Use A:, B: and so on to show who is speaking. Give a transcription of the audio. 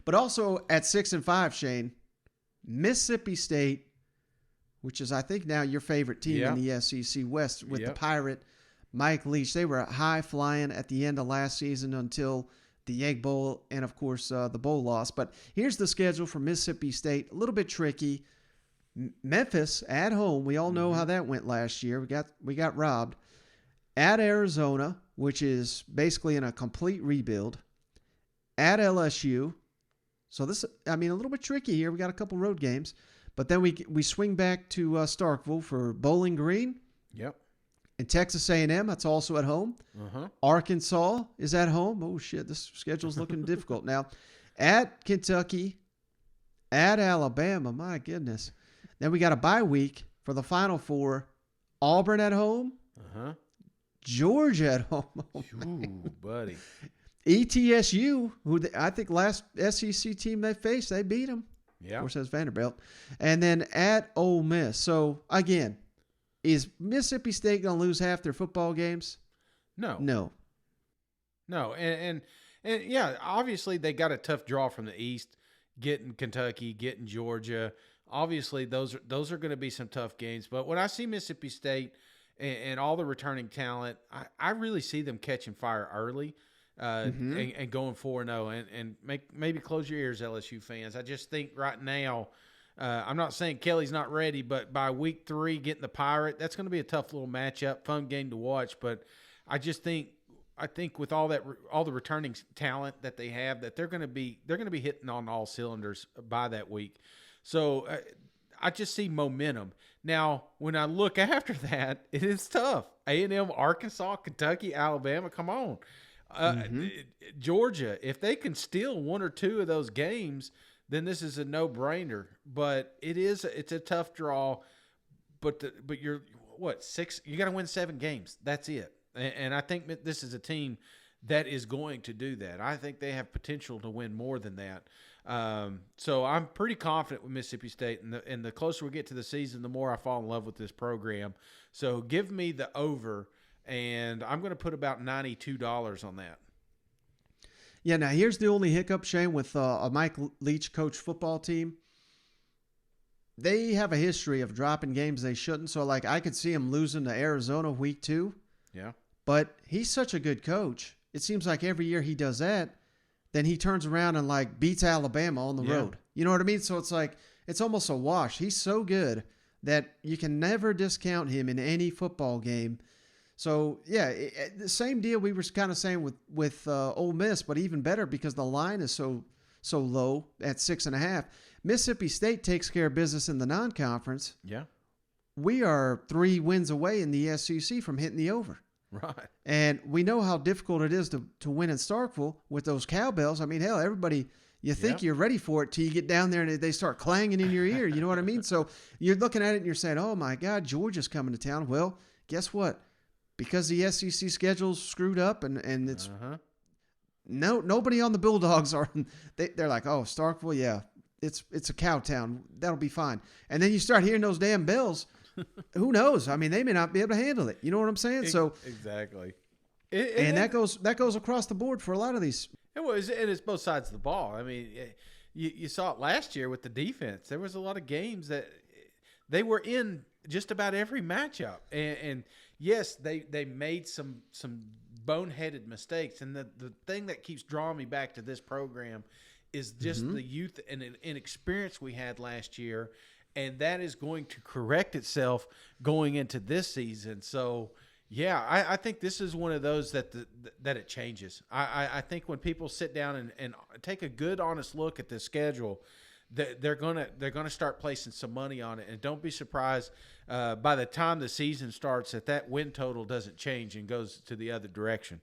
A: But also at 6-5, Shane, Mississippi State, which is I think now your favorite team in the SEC West with the Pirate, Mike Leach. They were high flying at the end of last season until the Egg Bowl and, of course, the bowl loss. But here's the schedule for Mississippi State. A little bit tricky. Memphis at home. We all know how that went last year. We got robbed. At Arizona, which is basically in a complete rebuild. At LSU. So this, a little bit tricky here. We got a couple road games. But then we swing back to Starkville for Bowling Green.
B: Yep.
A: And Texas A&M, that's also at home. Arkansas is at home. Oh, shit, this schedule's looking difficult now. At Kentucky, at Alabama, my goodness. Then we got a bye week for the Final Four. Auburn at home. Georgia at home. Oh,
B: ooh, buddy.
A: ETSU, who I think last SEC team they faced, they beat them.
B: Yeah.
A: Of course, that's Vanderbilt. And then at Ole Miss. So, again, is Mississippi State going to lose half their football games?
B: No. And yeah, obviously they got a tough draw from the East, getting Kentucky, getting Georgia. Obviously, those are going to be some tough games. But when I see Mississippi State and all the returning talent, I really see them catching fire early and going 4-0. And maybe close your ears, LSU fans. I just think right now, I'm not saying Kelly's not ready, but by week 3, getting the Pirate, that's going to be a tough little matchup, fun game to watch. But I think with all the returning talent that they have, that they're going to be hitting on all cylinders by that week. So I just see momentum. Now, when I look after that, it is tough. A&M, Arkansas, Kentucky, Alabama, come on. Georgia, if they can steal one or two of those games, then this is a no-brainer. But it's a tough draw. But you're what, 6? You got to win 7 games. That's it. And I think this is a team that is going to do that. I think they have potential to win more than that. So I'm pretty confident with Mississippi State. And the closer we get to the season, the more I fall in love with this program. So give me the over, and I'm going to put about $92 on that.
A: Yeah, now here's the only hiccup, Shane, with a Mike Leach coach football team. They have a history of dropping games they shouldn't. So, I could see him losing to Arizona week 2.
B: Yeah.
A: But he's such a good coach. It seems like every year he does that, then he turns around and beats Alabama on the road. You know what I mean? So it's almost a wash. He's so good that you can never discount him in any football game. So yeah, the same deal we were kind of saying with Ole Miss, but even better because the line is so low at 6.5. Mississippi State takes care of business in the non-conference.
B: Yeah.
A: We are 3 wins away in the SEC from hitting the over.
B: Right.
A: And we know how difficult it is to win in Starkville with those cowbells. I mean, hell, everybody, you think you're ready for it till you get down there and they start clanging in your ear. You know what I mean? So you're looking at it and you're saying, oh, my God, Georgia's coming to town. Well, guess what? Because the SEC schedule's screwed up and it's nobody on the Bulldogs they're like, oh, Starkville, yeah, it's a cow town. That'll be fine. And then you start hearing those damn bells. Who knows? I mean, they may not be able to handle it. You know what I'm saying? So
B: exactly.
A: That goes across the board for a lot of these.
B: It's both sides of the ball. I mean, you saw it last year with the defense. There was a lot of games that they were in just about every matchup, and yes, they made some boneheaded mistakes. And the thing that keeps drawing me back to this program is just the youth and inexperience we had last year. And that is going to correct itself going into this season. So, yeah, I think this is one of those that it changes. I think when people sit down and take a good, honest look at the schedule, they're gonna start placing some money on it. And don't be surprised by the time the season starts that win total doesn't change and goes to the other direction.